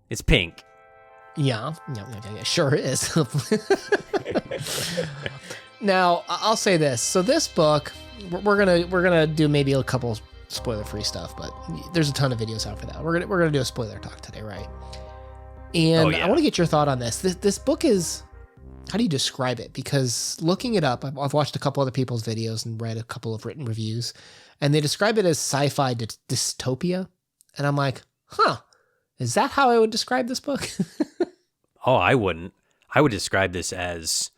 It's pink. Yeah, sure is. Now, I'll say this. So this book, we're gonna do maybe a couple spoiler-free stuff, but there's a ton of videos out for that. We're gonna do a spoiler talk today, right? And I want to get your thought on this. This book is, how do you describe it? Because looking it up, I've watched a couple other people's videos and read a couple of written reviews, and they describe it as sci-fi dystopia. And I'm like, is that how I would describe this book? Oh, I wouldn't. I would describe this as,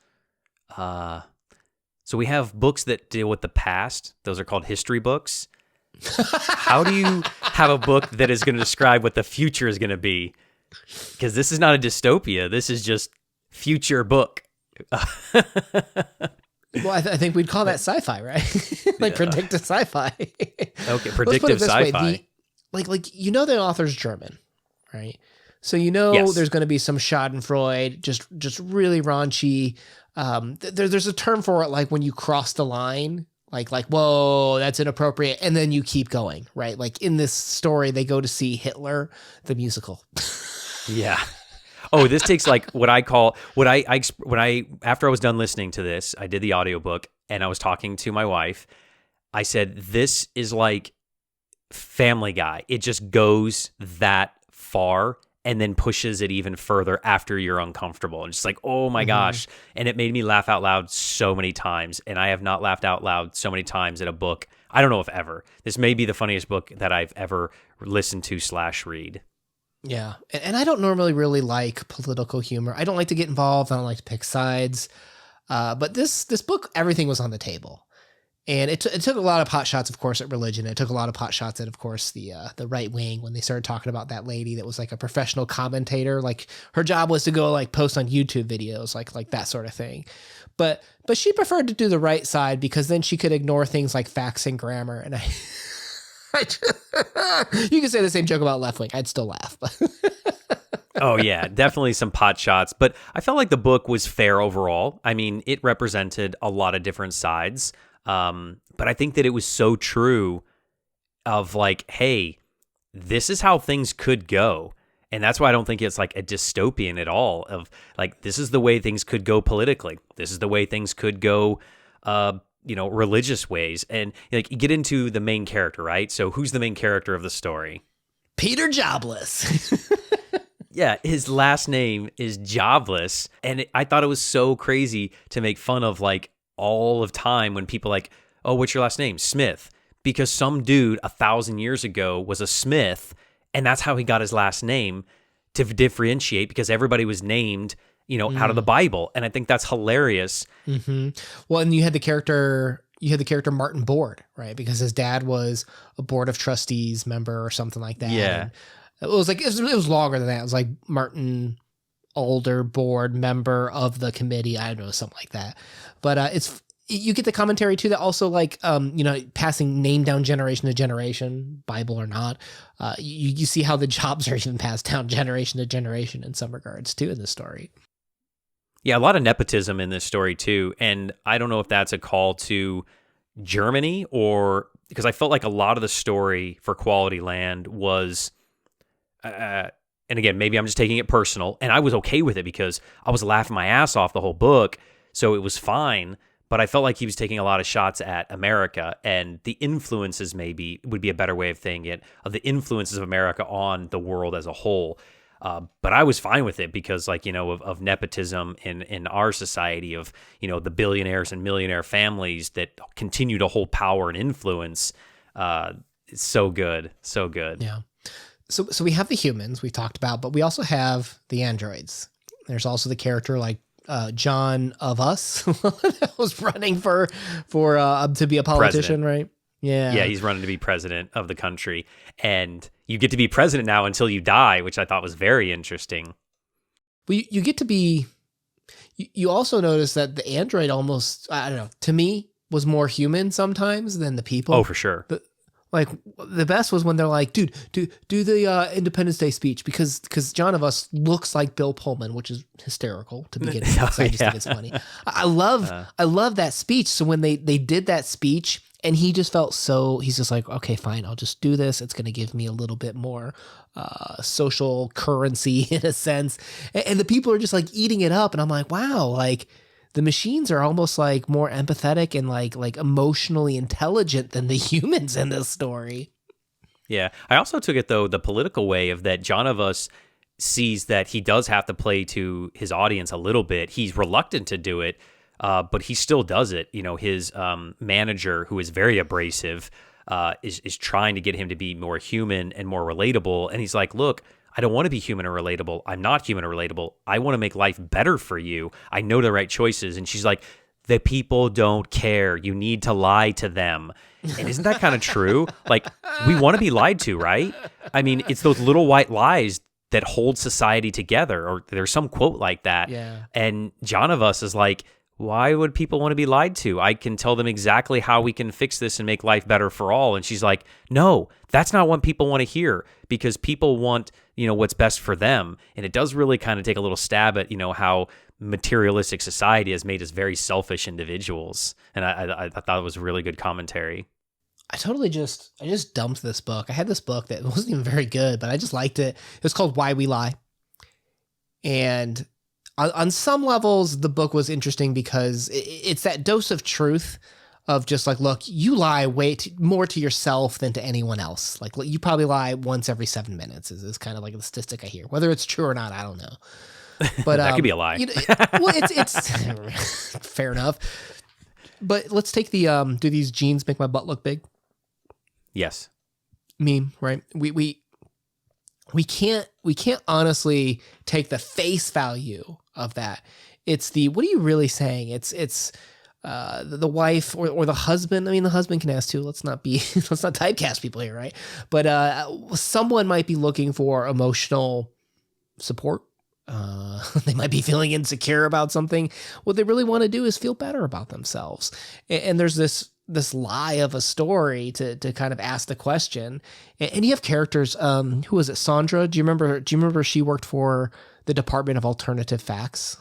so we have books that deal with the past. Those are called history books. How do you have a book that is going to describe what the future is going to be? Because this is not a dystopia. This is just future book. Well, I think we'd call that sci-fi, right? Like predictive sci-fi. Okay, predictive sci-fi. The author's German, right? So there's going to be some Schadenfreude, just really raunchy. There's a term for it, like when you cross the line, like whoa, that's inappropriate, and then you keep going, right? Like in this story, they go to see Hitler the musical. Yeah. Oh, this takes like when I after I was done listening to this, I did the audiobook and I was talking to my wife. I said, this is like Family Guy. It just goes that far and then pushes it even further after you're uncomfortable. And just like, oh my gosh. And it made me laugh out loud so many times. And I have not laughed out loud so many times at a book. I don't know if ever. This may be the funniest book that I've ever listened to / read. Yeah. And I don't normally really like political humor. I don't like to get involved. I don't like to pick sides. But this book, everything was on the table. And it took a lot of pot shots, of course, at religion. It took a lot of pot shots at, of course, the right wing when they started talking about that lady that was like a professional commentator. Like her job was to go like post on YouTube videos, like that sort of thing. But she preferred to do the right side because then she could ignore things like facts and grammar. And you can say the same joke about left wing. I'd still laugh. Oh, yeah, definitely some pot shots. But I felt like the book was fair overall. I mean, it represented a lot of different sides. But I think that it was so true of like, hey, this is how things could go. And that's why I don't think it's like a dystopian at all of like, this is the way things could go politically. This is the way things could go, religious ways. And like you get into the main character, right? So who's the main character of the story? Peter Jobless. Yeah, his last name is Jobless. And I thought it was so crazy to make fun of like all of time when people like, oh, what's your last name? Smith. Because some dude 1,000 years ago was a Smith, and that's how he got his last name to differentiate because everybody was named, out of the Bible. And I think that's hilarious. Mm-hmm. Well, and you had the character Martin Board, right? Because his dad was a board of trustees member or something like that. Yeah. And it was like, it was longer than that. It was like Martin Older board member of the committee. I don't know, something like that. But you get the commentary too that also like, passing name down generation to generation, Bible or not. You see how the jobs are even passed down generation to generation in some regards too in this story. Yeah, a lot of nepotism in this story too. And I don't know if that's a call to Germany or because I felt like a lot of the story for Qualityland was, and again, maybe I'm just taking it personal, and I was okay with it because I was laughing my ass off the whole book, so it was fine. But I felt like he was taking a lot of shots at America and the influences, maybe would be a better way of saying it, of the influences of America on the world as a whole. But I was fine with it because, like, of nepotism in our society, of, the billionaires and millionaire families that continue to hold power and influence. It's so good. So good. Yeah. So we have the humans we've talked about, but we also have the androids. There's also the character like John of Us that was running for to be a politician, president. Right? Yeah. Yeah, he's running to be president of the country. And you get to be president now until you die, which I thought was very interesting. Well, you get to be... You also notice that the android almost, I don't know, to me, was more human sometimes than the people. Oh, for sure. Like the best was when they're like, dude, do the Independence Day speech because John of Us looks like Bill Pullman, which is hysterical to begin with. So I just think it's funny. I love that speech. So when they did that speech and he just felt he's just like, okay, fine, I'll just do this. It's going to give me a little bit more social currency in a sense. And the people are just like eating it up. And I'm like, wow, like, the machines are almost like more empathetic and like emotionally intelligent than the humans in this story. Yeah. I also took it, though, the political way of that John of Us sees that he does have to play to his audience a little bit. He's reluctant to do it, but he still does it. You know, his manager, who is very abrasive, is trying to get him to be more human and more relatable. And he's like, look, I don't want to be human or relatable. I'm not human or relatable. I want to make life better for you. I know the right choices. And she's like, the people don't care. You need to lie to them. And isn't that kind of true? Like, we want to be lied to, right? I mean, it's those little white lies that hold society together. Or there's some quote like that. Yeah. And John of Us is like, why would people want to be lied to? I can tell them exactly how we can fix this and make life better for all. And she's like, no, that's not what people want to hear, because people want, you know, what's best for them. And it does really kind of take a little stab at, you know, how materialistic society has made us very selfish individuals. And I thought it was really good commentary. I just dumped this book. I had this book that wasn't even very good, but I just liked it. It was called Why We Lie. And on some levels, the book was interesting because it's that dose of truth of just like, look, you lie more to yourself than to anyone else. Like, you probably lie once every 7 minutes is kind of like the statistic I hear. Whether it's true or not, I don't know. But that could be a lie. You know, well, it's fair enough. But let's take the do these jeans make my butt look big? Yes. Meme, right? We can't honestly take the face value of that. It's the, what are you really saying? It's the wife or the husband. I mean, the husband can ask too. Let's not typecast people here, right? But someone might be looking for emotional support. They might be feeling insecure about something. What they really want to do is feel better about themselves. And there's this lie of a story to kind of ask the question. And you have characters. Who was it? Sandra. Do you remember she worked for the Department of Alternative Facts?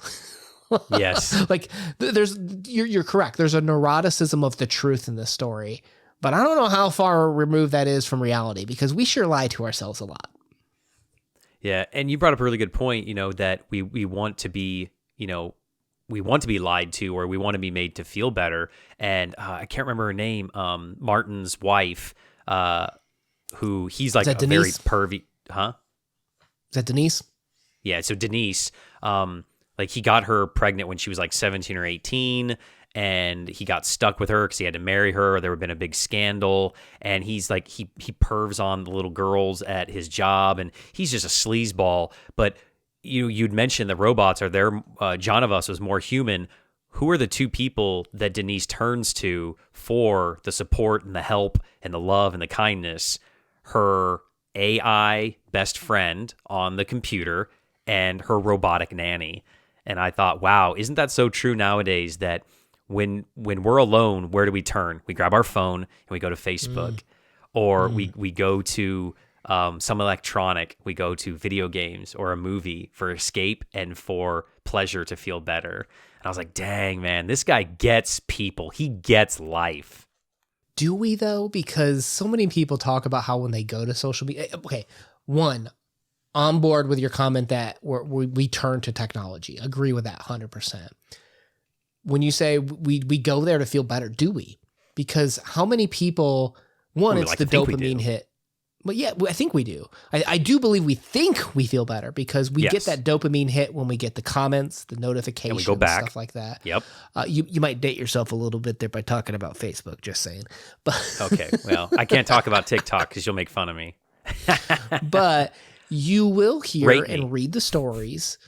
Yes. Like you're correct. There's a neuroticism of the truth in this story, but I don't know how far removed that is from reality, because we sure lie to ourselves a lot. Yeah. And you brought up a really good point, you know, that we want to be, you know, we want to be lied to, or we want to be made to feel better. And I can't remember her name, Martin's wife, who he's like a very pervy, huh? Is that Denise? Yeah. So Denise, like he got her pregnant when she was like 17 or 18, and he got stuck with her because he had to marry her, or there had been a big scandal. And he's like, he pervs on the little girls at his job, and he's just a sleazeball. But you'd mentioned the robots are there. John of Us was more human. Who are the two people that Denise turns to for the support and the help and the love and the kindness? Her AI best friend on the computer and her robotic nanny. And I thought, wow, isn't that so true nowadays that when we're alone, where do we turn? We grab our phone and we go to Facebook, or we go to some electronic. We go to video games or a movie for escape and for pleasure to feel better. And I was like, dang, man, this guy gets people. He gets life. Do we, though? Because so many people talk about how when they go to social media, okay, one, on board with your comment that we turn to technology. Agree with that 100%. When you say we go there to feel better, do we? Because how many people, one, it's the dopamine hit. But yeah, I think we do. I do believe we think we feel better because we get that dopamine hit when we get the comments, the notifications, and we go back. Stuff like that. Yep. You might date yourself a little bit there by talking about Facebook, just saying. But okay, well, I can't talk about TikTok because you'll make fun of me. But you will hear and read the stories.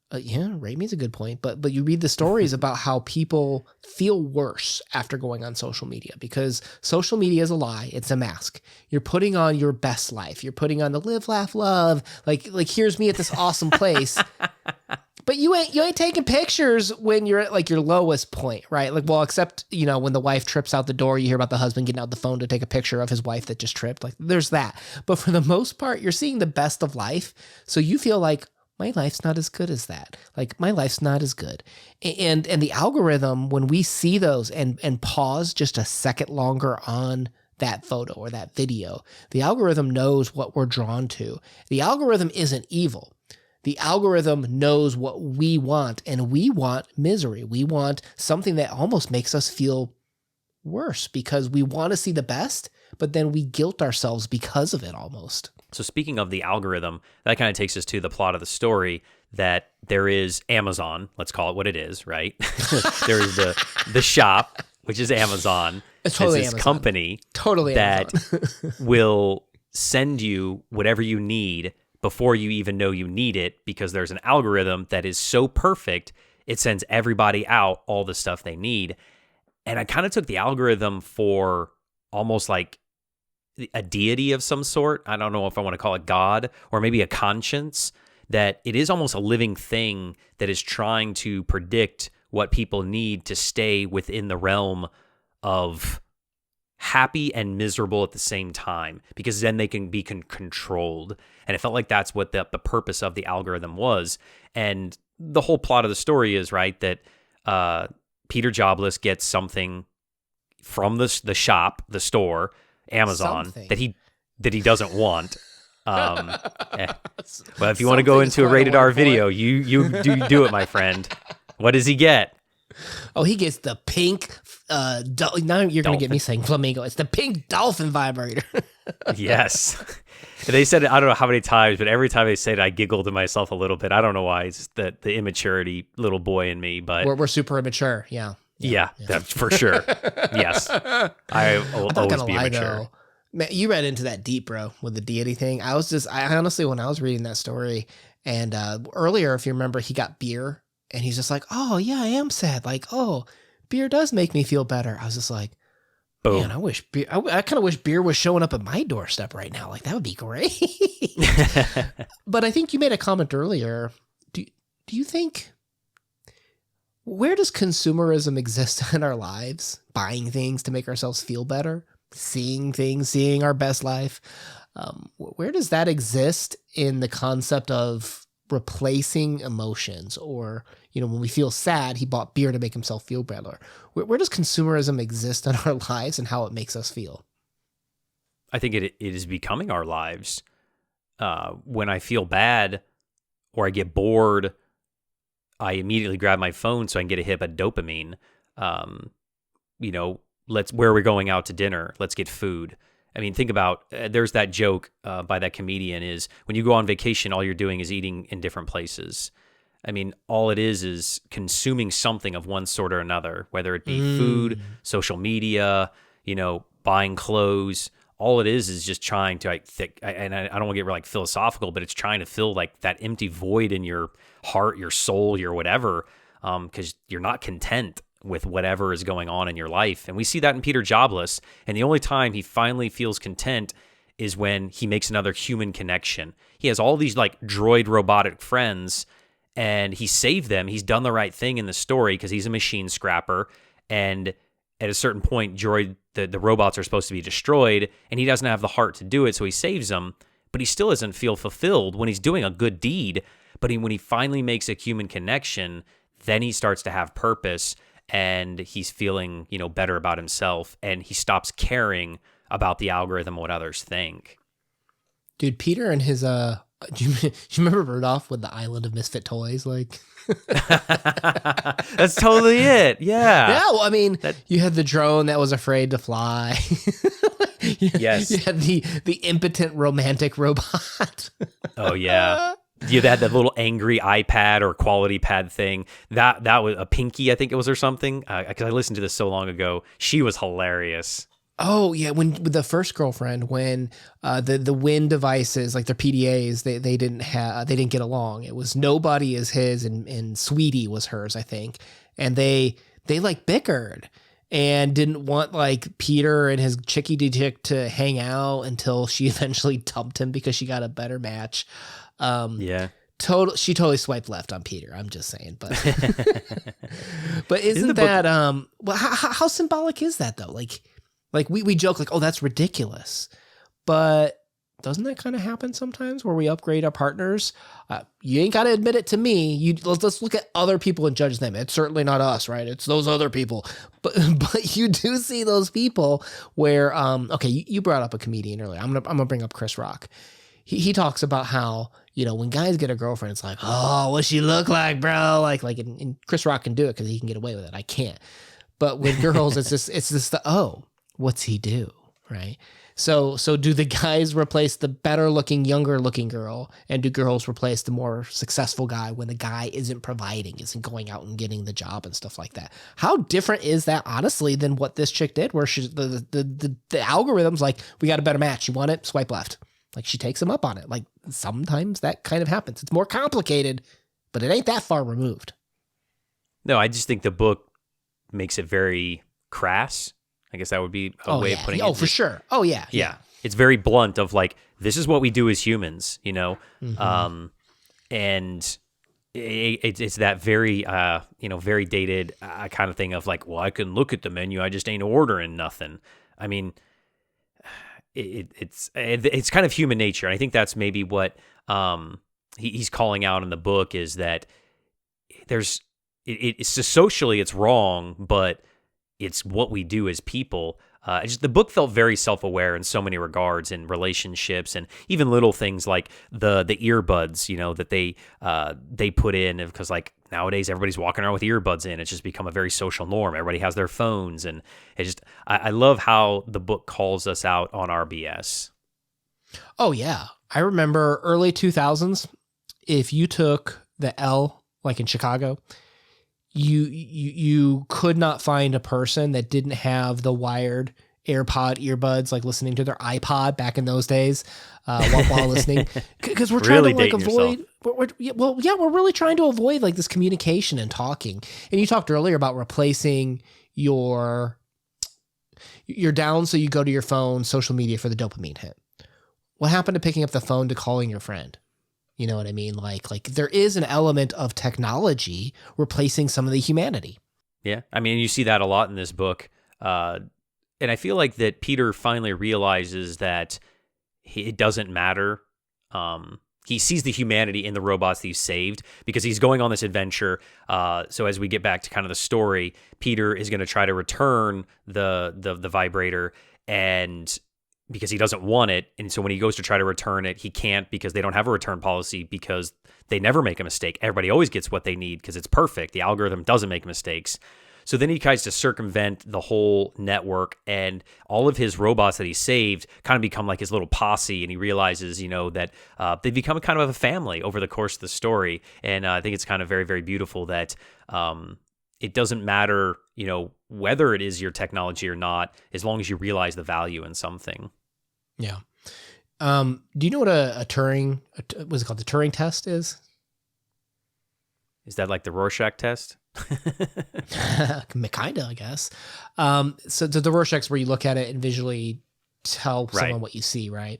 Rate me is a good point. But you read the stories about how people feel worse after going on social media, because social media is a lie. It's a mask. You're putting on your best life. You're putting on the live, laugh, love. Like here's me at this awesome place. But you ain't taking pictures when you're at like your lowest point, right? Like, well, except, when the wife trips out the door, you hear about the husband getting out the phone to take a picture of his wife that just tripped. Like, there's that. But for the most part, you're seeing the best of life. So you feel like, my life's not as good as that. Like, my life's not as good. And the algorithm, when we see those and pause just a second longer on that photo or that video, the algorithm knows what we're drawn to. The algorithm isn't evil. The algorithm knows what we want, and we want misery. We want something that almost makes us feel worse because we want to see the best, but then we guilt ourselves because of it almost. So speaking of the algorithm, that kind of takes us to the plot of the story, that there is Amazon, let's call it what it is, right? There is the shop, which is Amazon. It's totally this Amazon. Company Totally that Amazon. will send you whatever you need before you even know you need it, because there's an algorithm that is so perfect, it sends everybody out all the stuff they need. And I kind of took the algorithm for almost like a deity of some sort. I don't know if I want to call it God or maybe a conscience, that it is almost a living thing that is trying to predict what people need to stay within the realm of happy and miserable at the same time, because then they can be controlled. And it felt like that's what the purpose of the algorithm was. And the whole plot of the story is, right, that Peter Jobless gets something from the shop, the store, Amazon, Something. that he doesn't want. Well, if you want to go into a rated R video, you do it, my friend. What does he get? Oh, he gets the pink. Now you're going to get me saying flamingo. It's the pink dolphin vibrator. Yes. They said it, I don't know how many times, but every time they said it, I giggled to myself a little bit. I don't know why. It's just the immaturity little boy in me. But we're super immature. Yeah. Yeah. That's for sure. Yes. I will always be immature. Though, man, you read into that deep, bro, with the deity thing. I honestly, when I was reading that story, and earlier, if you remember, he got beer, and he's just like, oh, yeah, I am sad. Like, oh, beer does make me feel better. I was just like, boom. Man, I wish beer, I kind of wish beer was showing up at my doorstep right now. Like, that would be great. But I think you made a comment earlier. Do you think, where does consumerism exist in our lives? Buying things to make ourselves feel better, seeing things, seeing our best life. Where does that exist in the concept of replacing emotions? Or, when we feel sad, he bought beer to make himself feel better. Where does consumerism exist in our lives and how it makes us feel? I think it is becoming our lives. When I feel bad or I get bored, I immediately grab my phone so I can get a hit of dopamine. Where are we going out to dinner? Let's get food. I mean, think about, there's that joke by that comedian is, when you go on vacation, all you're doing is eating in different places. I mean, all it is consuming something of one sort or another, whether it be food, social media, buying clothes. All it is just trying to, and I don't want to get philosophical, but it's trying to fill like that empty void in your heart, your soul, your whatever, because you're not content with whatever is going on in your life. And we see that in Peter Jobless. And the only time he finally feels content is when he makes another human connection. He has all these like droid robotic friends, and he saved them. He's done the right thing in the story because he's a machine scrapper. And at a certain point, the robots are supposed to be destroyed, and he doesn't have the heart to do it, so he saves them. But he still doesn't feel fulfilled when he's doing a good deed. But when he finally makes a human connection, then he starts to have purpose, and he's feeling, better about himself, and he stops caring about the algorithm, what others think. Dude, Peter and his do you remember Rudolph with the Island of Misfit Toys? Like, that's totally it. Yeah. Yeah. Well, I mean, you had the drone that was afraid to fly. Yes. You had the impotent romantic robot. Oh yeah. You had that little angry iPad or quality pad thing. That was a Pinky, I think it was, or something. Because I listened to this so long ago. She was hilarious. Oh yeah, with the first girlfriend, when the Win devices, like their PDAs, they didn't get along. It was Nobody is his and Sweetie was hers, I think, and they like bickered and didn't want like Peter and his chicky chick to hang out until she eventually dumped him because she got a better match. Yeah. She totally swiped left on Peter. I'm just saying, but but isn't that well, how symbolic is that though? Like we joke like, oh, that's ridiculous, but doesn't that kind of happen sometimes where we upgrade our partners? You ain't got to admit it to me. Let's look at other people and judge them. It's certainly not us, right? It's those other people. But you do see those people where okay, you brought up a comedian earlier. I'm gonna bring up Chris Rock. He talks about how, when guys get a girlfriend, it's like, oh, what she look like, bro? And Chris Rock can do it because he can get away with it. I can't. But with girls, it's just oh, what's he do, right? So do the guys replace the better looking, younger looking girl, and do girls replace the more successful guy when the guy isn't providing, isn't going out and getting the job and stuff like that? How different is that, honestly, than what this chick did, where she's the algorithm's like, we got a better match. You want it? Swipe left. Like, she takes him up on it. Like, sometimes that kind of happens. It's more complicated, but it ain't that far removed. No, I just think the book makes it very crass. I guess that would be a way of putting it. Oh, for sure. Oh, yeah. Yeah. It's very blunt of like, this is what we do as humans, Mm-hmm. And it's that very, very dated kind of thing of like, well, I can look at the menu. I just ain't ordering nothing. I mean, it's kind of human nature. And I think that's maybe what he's calling out in the book is that it's just socially it's wrong, but it's what we do as people. The book felt very self-aware in so many regards in relationships and even little things like the earbuds, that they put in because like nowadays everybody's walking around with earbuds in. It's just become a very social norm. Everybody has their phones, and I love how the book calls us out on our BS. Oh yeah, I remember early 2000s. If you took the L, like in Chicago, you could not find a person that didn't have the wired earbuds, like listening to their iPod back in those days while listening. Because we're trying to like avoid. We're really trying to avoid like this communication and talking. And you talked earlier about replacing your down, so you go to your phone, social media for the dopamine hit. What happened to picking up the phone to calling your friend? You know what I mean? Like there is an element of technology replacing some of the humanity. Yeah. I mean, you see that a lot in this book. And I feel like that Peter finally realizes that it doesn't matter. He sees the humanity in the robots that he's saved because he's going on this adventure. So as we get back to kind of the story, Peter is going to try to return the vibrator, and because he doesn't want it. And so when he goes to try to return it, he can't because they don't have a return policy because they never make a mistake. Everybody always gets what they need because it's perfect. The algorithm doesn't make mistakes. So then he tries to circumvent the whole network, and all of his robots that he saved kind of become like his little posse, and he realizes, that they become kind of a family over the course of the story. And I think it's kind of very, very beautiful that it doesn't matter, whether it is your technology or not, as long as you realize the value in something. Yeah. Do you know what a Turing, what's it called? The Turing test is? Is that like the Rorschach test? Kinda, I guess. So the Rorschach's where you look at it and visually tell someone what you see, right?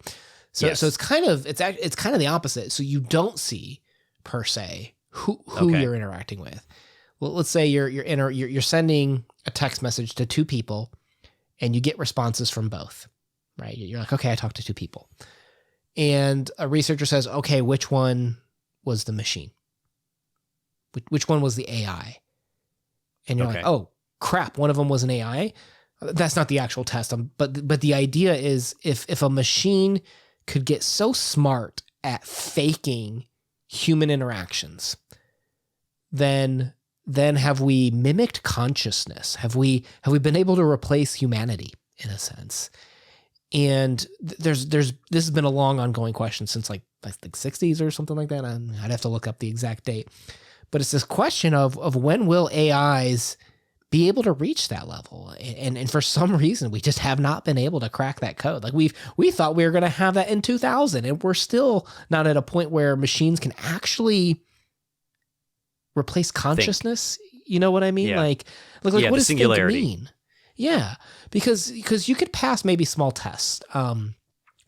So Yes. so it's kind of the opposite. So you don't see per se who you're interacting with. Well, let's say you're sending a text message to two people, and you get responses from both, right? You're like, okay, I talked to two people, and a researcher says, okay, which one was the machine? Which one was the AI? And you're like, oh crap, one of them was an AI. That's not the actual test. But the idea is if a machine could get so smart at faking human interactions, then have we mimicked consciousness? Have we been able to replace humanity in a sense? And this has been a long ongoing question since like the 60s or something like that. I'd have to look up the exact date. But it's this question of when will AIs be able to reach that level? And for some reason, we just have not been able to crack that code. Like we thought we were going to have that in 2000, and we're still not at a point where machines can actually replace consciousness. You know what I mean? Yeah. Like what does singularity mean? Yeah, because you could pass maybe small tests. One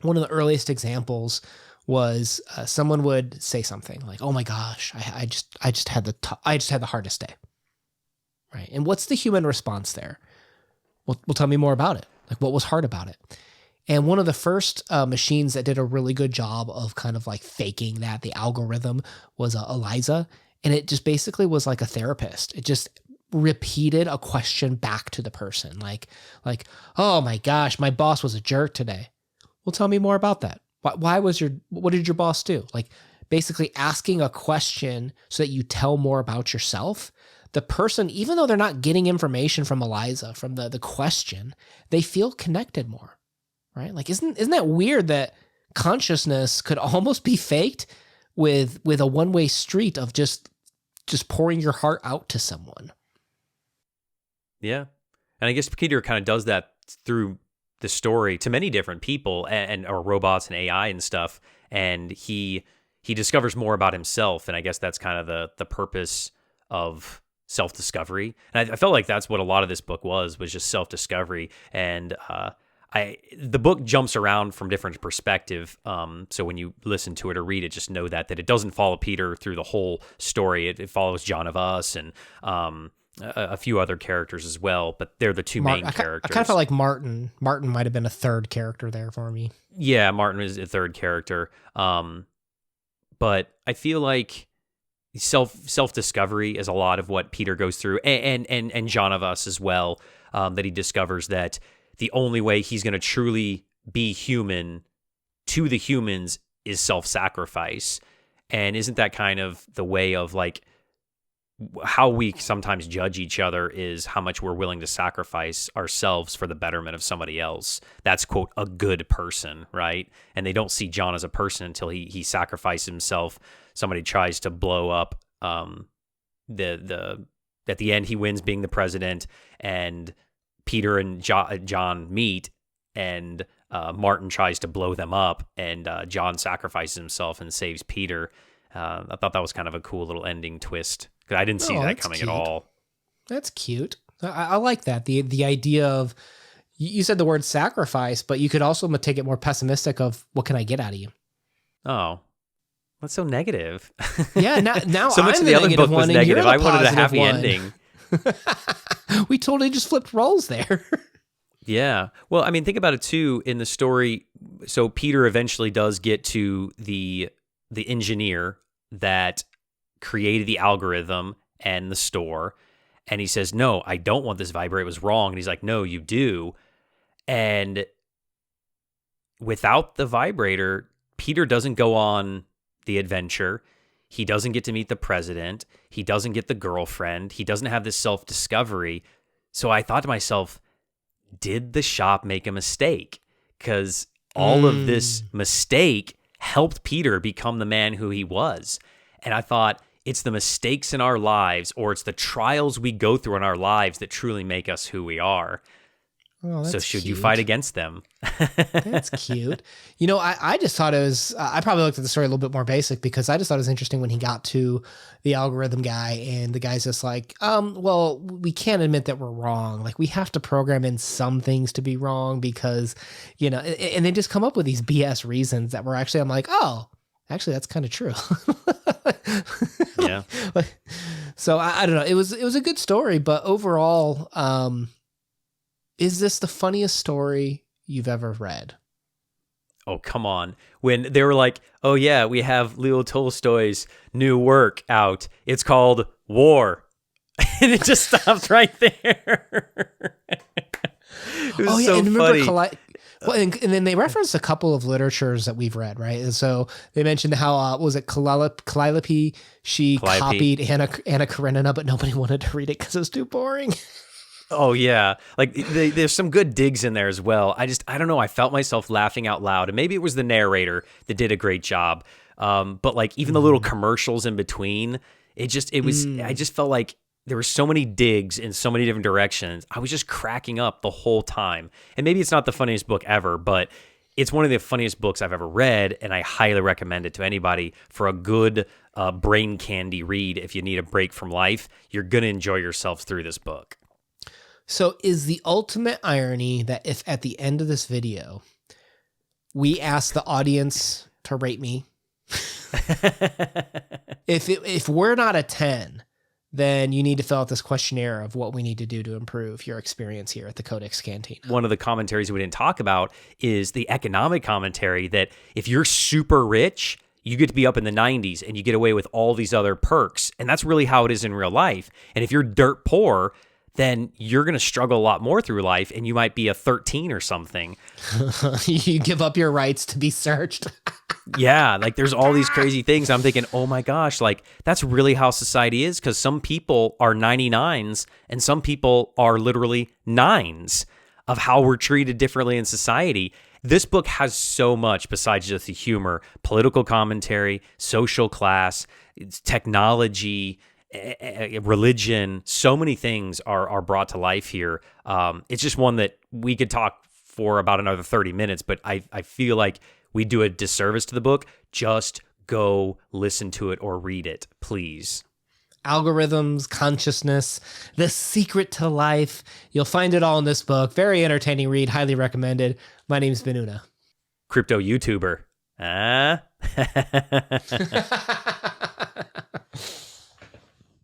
of the earliest examples was someone would say something like, "Oh my gosh, I just had the hardest day." Right? And what's the human response there? Well, tell me more about it. Like, what was hard about it? And one of the first machines that did a really good job of kind of like faking that, the algorithm, was Eliza. And it just basically was like a therapist. It just repeated a question back to the person. Like, "Oh my gosh, my boss was a jerk today." Well, tell me more about that. What did your boss do? Like, basically asking a question so that you tell more about yourself. The person, even though they're not getting information from Eliza, from the question, they feel connected more. Right? Like, isn't that weird that consciousness could almost be faked with a one-way street of just pouring your heart out to someone? Yeah. And I guess Peter kind of does that through the story to many different people or robots and AI and stuff. And he discovers more about himself. And I guess that's kind of the purpose of self-discovery. And I felt like that's what a lot of this book was just self-discovery. And the book jumps around from different perspective. So when you listen to it or read it, just know that it doesn't follow Peter through the whole story. It follows John of Us and a few other characters as well, but they're the two main characters. I kind of felt like Martin might have been a third character there for me. Yeah, Martin is a third character. But I feel like self-discovery is a lot of what Peter goes through, and John of Us as well, that he discovers that the only way he's going to truly be human to the humans is self-sacrifice. And isn't that kind of the way of like how we sometimes judge each other is how much we're willing to sacrifice ourselves for the betterment of somebody else? That's, quote, a good person, right? And they don't see John as a person until he sacrifices himself. Somebody tries to blow up at the end he wins being the president, and Peter and John meet, and Martin tries to blow them up, and John sacrifices himself and saves Peter. I thought that was kind of a cool little ending twist. I didn't see that coming cute. At all. That's cute. I like that. The idea of, you said the word sacrifice, but you could also take it more pessimistic of, what can I get out of you? Oh, that's so negative. Yeah, now so much I'm of the other book was negative. I wanted a happy ending. We totally just flipped roles there. Yeah. Well, I mean, think about it too in the story. So Peter eventually does get to the engineer that created the algorithm and the store. And he says, "No, I don't want this vibrator. It was wrong." And he's like, "No, you do." And without the vibrator, Peter doesn't go on the adventure. He doesn't get to meet the president. He doesn't get the girlfriend. He doesn't have this self-discovery. So I thought to myself, did the shop make a mistake? Because all of this mistake helped Peter become the man who he was. And I thought, it's the mistakes in our lives, or it's the trials we go through in our lives that truly make us who we are. Oh, that's so should cute. You fight against them? That's cute. You know, I just thought it was, I probably looked at the story a little bit more basic, because I just thought it was interesting when he got to the algorithm guy, and the guy's just like, well, we can't admit that we're wrong. Like, we have to program in some things to be wrong because, you know, and they just come up with these BS reasons that were actually, I'm like, oh, actually, that's kind of true. Yeah. So I don't know. It was a good story, but overall, is this the funniest story you've ever read? Oh, come on. When they were like, "Oh yeah, we have Leo Tolstoy's new work out. It's called War." And it just stopped right there. It was so and funny. Remember well, and then they referenced a couple of literatures that we've read, right? And so they mentioned how, was it Calliope? She copied Anna Karenina, but nobody wanted to read it because it was too boring. Oh yeah, like there's some good digs in there as well. I don't know. I felt myself laughing out loud, and maybe it was the narrator that did a great job. But like even the little commercials in between, I just felt like there were so many digs in so many different directions. I was just cracking up the whole time. And maybe it's not the funniest book ever, but it's one of the funniest books I've ever read, and I highly recommend it to anybody for a good brain candy read. If you need a break from life, you're gonna enjoy yourselves through this book. So is the ultimate irony that if at the end of this video, we ask the audience to rate me. If we're not a 10, then you need to fill out this questionnaire of what we need to do to improve your experience here at the CodeX Cantina. One of the commentaries we didn't talk about is the economic commentary that if you're super rich, you get to be up in the 90s and you get away with all these other perks. And that's really how it is in real life. And if you're dirt poor, then you're going to struggle a lot more through life and you might be a 13 or something. You give up your rights to be searched. Yeah, like there's all these crazy things. I'm thinking, oh my gosh, like that's really how society is, because some people are 99s and some people are literally 9s of how we're treated differently in society. This book has so much besides just the humor, political commentary, social class, technology, religion. So many things are brought to life here. It's just one that we could talk for about another 30 minutes, but I feel like we do a disservice to the book. Just go listen to it or read it, please. Algorithms, consciousness, the secret to life. You'll find it all in this book. Very entertaining read. Highly recommended. My name's Benuna. Crypto YouTuber.